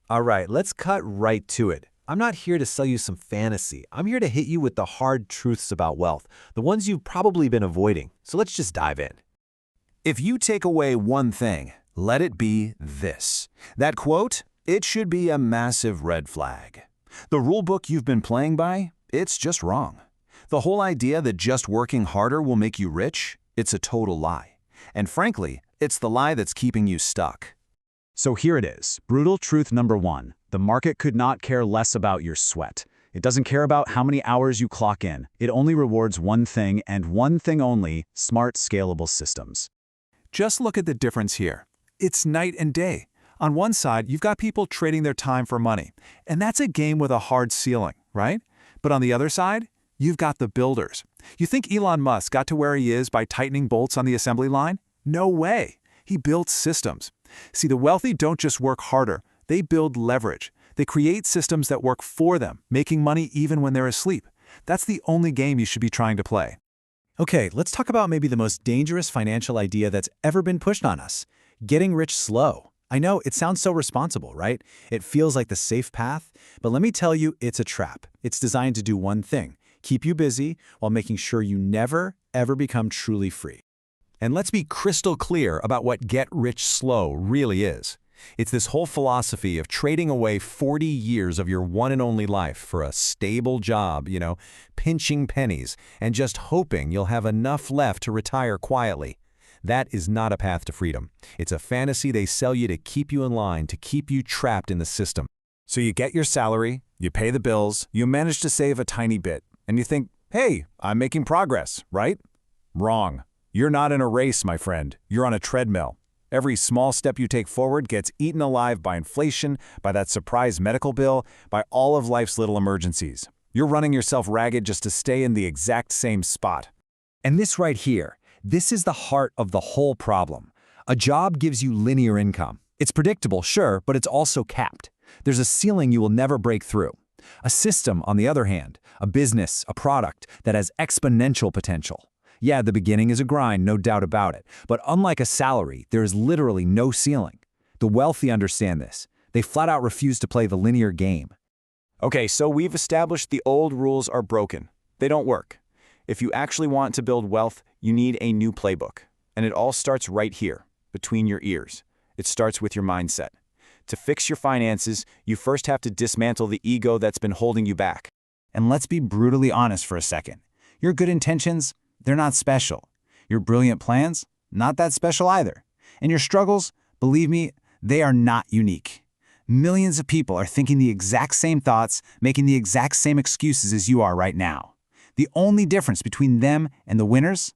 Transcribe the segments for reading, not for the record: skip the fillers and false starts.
All right, let's cut right to it. I'm not here to sell you some fantasy. I'm here to hit you with the hard truths about wealth, the ones you've probably been avoiding. So let's just dive in. If you take away one thing, let it be this. That quote, it should be a massive red flag. The rulebook you've been playing by, it's just wrong. The whole idea that just working harder will make you rich, it's a total lie. And frankly, it's the lie that's keeping you stuck. So here it is, brutal truth number one. The market could not care less about your sweat. It doesn't care about how many hours you clock in. It only rewards one thing and one thing only, smart, scalable systems. Just look at the difference here. It's night and day. On one side, you've got people trading their time for money, and that's a game with a hard ceiling, right? But on the other side, you've got the builders. You think Elon Musk got to where he is by tightening bolts on the assembly line? No way. He built systems. See, the wealthy don't just work harder, they build leverage. They create systems that work for them, making money even when they're asleep. That's the only game you should be trying to play. Okay, let's talk about maybe the most dangerous financial idea that's ever been pushed on us. Getting rich slow. I know it sounds so responsible, right? It feels like the safe path, but let me tell you, it's a trap. It's designed to do one thing, keep you busy while making sure you never, ever become truly free. And let's be crystal clear about what get rich slow really is. It's this whole philosophy of trading away 40 years of your one and only life for a stable job, pinching pennies, and just hoping you'll have enough left to retire quietly. That is not a path to freedom. It's a fantasy they sell you to keep you in line, to keep you trapped in the system. So you get your salary, you pay the bills, you manage to save a tiny bit, and you think, hey, I'm making progress, right? Wrong. You're not in a race, my friend. You're on a treadmill. Every small step you take forward gets eaten alive by inflation, by that surprise medical bill, by all of life's little emergencies. You're running yourself ragged just to stay in the exact same spot. And this right here, this is the heart of the whole problem. A job gives you linear income. It's predictable, sure, but it's also capped. There's a ceiling you will never break through. A system, on the other hand, a business, a product that has exponential potential. Yeah, the beginning is a grind, no doubt about it. But unlike a salary, there is literally no ceiling. The wealthy understand this. They flat out refuse to play the linear game. Okay, so we've established the old rules are broken. They don't work. If you actually want to build wealth, you need a new playbook. And it all starts right here, between your ears. It starts with your mindset. To fix your finances, you first have to dismantle the ego that's been holding you back. And let's be brutally honest for a second. Your good intentions, they're not special. Your brilliant plans, not that special either. And your struggles, believe me, they are not unique. Millions of people are thinking the exact same thoughts, making the exact same excuses as you are right now. The only difference between them and the winners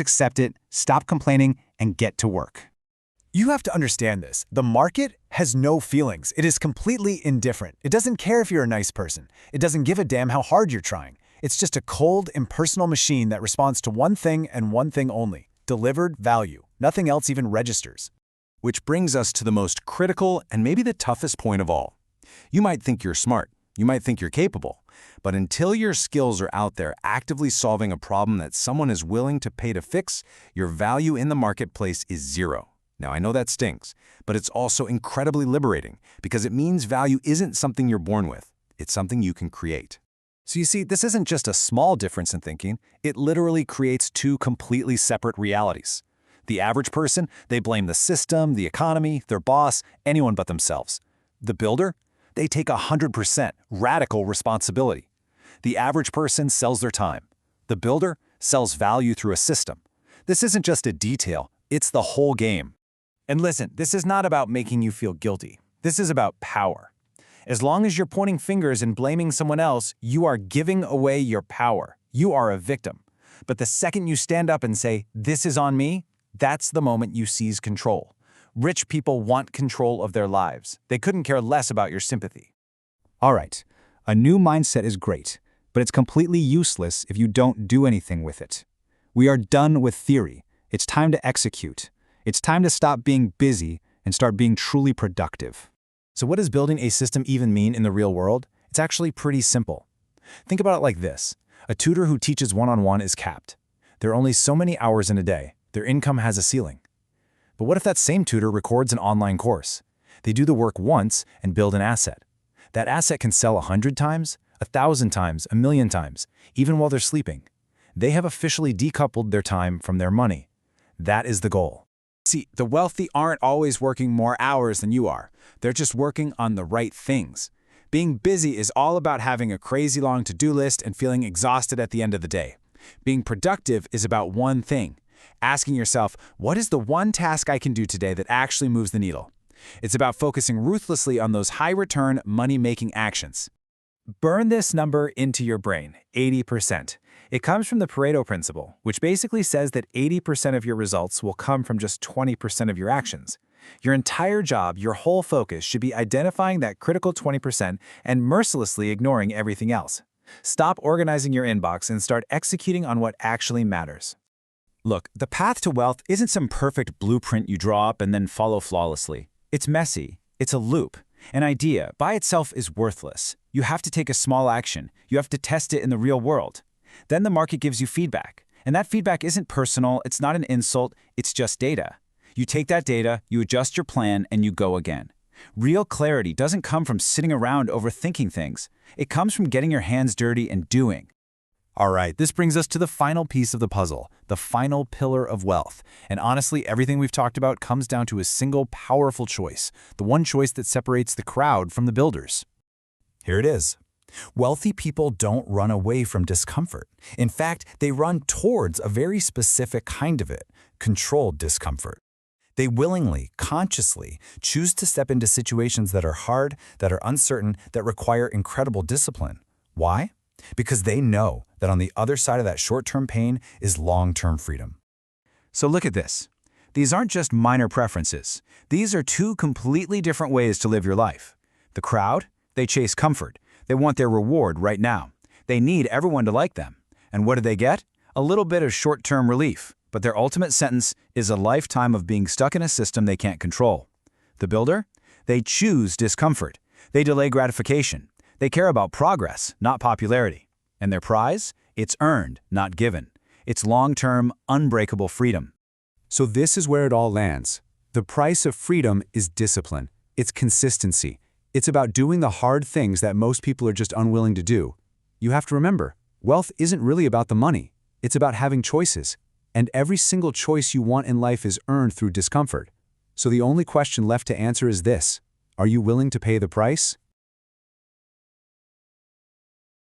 accept it, stop complaining, and get to work. You have to understand this. The market has no feelings. It is completely indifferent. It doesn't care if you're a nice person. It doesn't give a damn how hard you're trying. It's just a cold, impersonal machine that responds to one thing and one thing only: delivered value. Nothing else even registers. Which brings us to the most critical and maybe the toughest point of all. You might think you're smart. You might think you're capable. But until your skills are out there actively solving a problem that someone is willing to pay to fix, your value in the marketplace is zero. Now, I know that stings, but it's also incredibly liberating because it means value isn't something you're born with. It's something you can create. So you see, this isn't just a small difference in thinking. It literally creates two completely separate realities. The average person, they blame the system, the economy, their boss, anyone but themselves. The builder, they take 100% radical responsibility. The average person sells their time. The builder sells value through a system. This isn't just a detail, it's the whole game. And listen, this is not about making you feel guilty. This is about power. As long as you're pointing fingers and blaming someone else, you are giving away your power. You are a victim. But the second you stand up and say, "This is on me," that's the moment you seize control. Rich people want control of their lives. They couldn't care less about your sympathy. All right, a new mindset is great, but it's completely useless if you don't do anything with it. We are done with theory. It's time to execute. It's time to stop being busy and start being truly productive. So what does building a system even mean in the real world? It's actually pretty simple. Think about it like this. A tutor who teaches one-on-one is capped. There are only so many hours in a day. Their income has a ceiling. But what if that same tutor records an online course? They do the work once and build an asset. That asset can sell 100 times, 1,000 times, 1,000,000 times, even while they're sleeping. They have officially decoupled their time from their money. That is the goal. See, the wealthy aren't always working more hours than you are. They're just working on the right things. Being busy is all about having a crazy long to-do list and feeling exhausted at the end of the day. Being productive is about one thing. Asking yourself, what is the one task I can do today that actually moves the needle? It's about focusing ruthlessly on those high-return, money-making actions. Burn this number into your brain, 80%. It comes from the Pareto principle, which basically says that 80% of your results will come from just 20% of your actions. Your entire job, your whole focus should be identifying that critical 20% and mercilessly ignoring everything else. Stop organizing your inbox and start executing on what actually matters. Look, the path to wealth isn't some perfect blueprint you draw up and then follow flawlessly. It's messy. It's a loop. An idea by itself is worthless. You have to take a small action. You have to test it in the real world. Then the market gives you feedback. And that feedback isn't personal, it's not an insult, it's just data. You take that data, you adjust your plan, and you go again. Real clarity doesn't come from sitting around overthinking things. It comes from getting your hands dirty and doing. All right, this brings us to the final piece of the puzzle, the final pillar of wealth. And honestly, everything we've talked about comes down to a single powerful choice, the one choice that separates the crowd from the builders. Here it is. Wealthy people don't run away from discomfort. In fact, they run towards a very specific kind of it, controlled discomfort. They willingly, consciously choose to step into situations that are hard, that are uncertain, that require incredible discipline. Why? Because they know that on the other side of that short-term pain is long-term freedom. So look at this. These aren't just minor preferences. These are two completely different ways to live your life. The crowd, they chase comfort. They want their reward right now. They need everyone to like them. And what do they get? A little bit of short-term relief. But their ultimate sentence is a lifetime of being stuck in a system they can't control. The builder? They choose discomfort. They delay gratification. They care about progress, not popularity. And their prize? It's earned, not given. It's long-term, unbreakable freedom. So this is where it all lands. The price of freedom is discipline. It's consistency. It's about doing the hard things that most people are just unwilling to do. You have to remember, wealth isn't really about the money. It's about having choices. And every single choice you want in life is earned through discomfort. So the only question left to answer is this: are you willing to pay the price?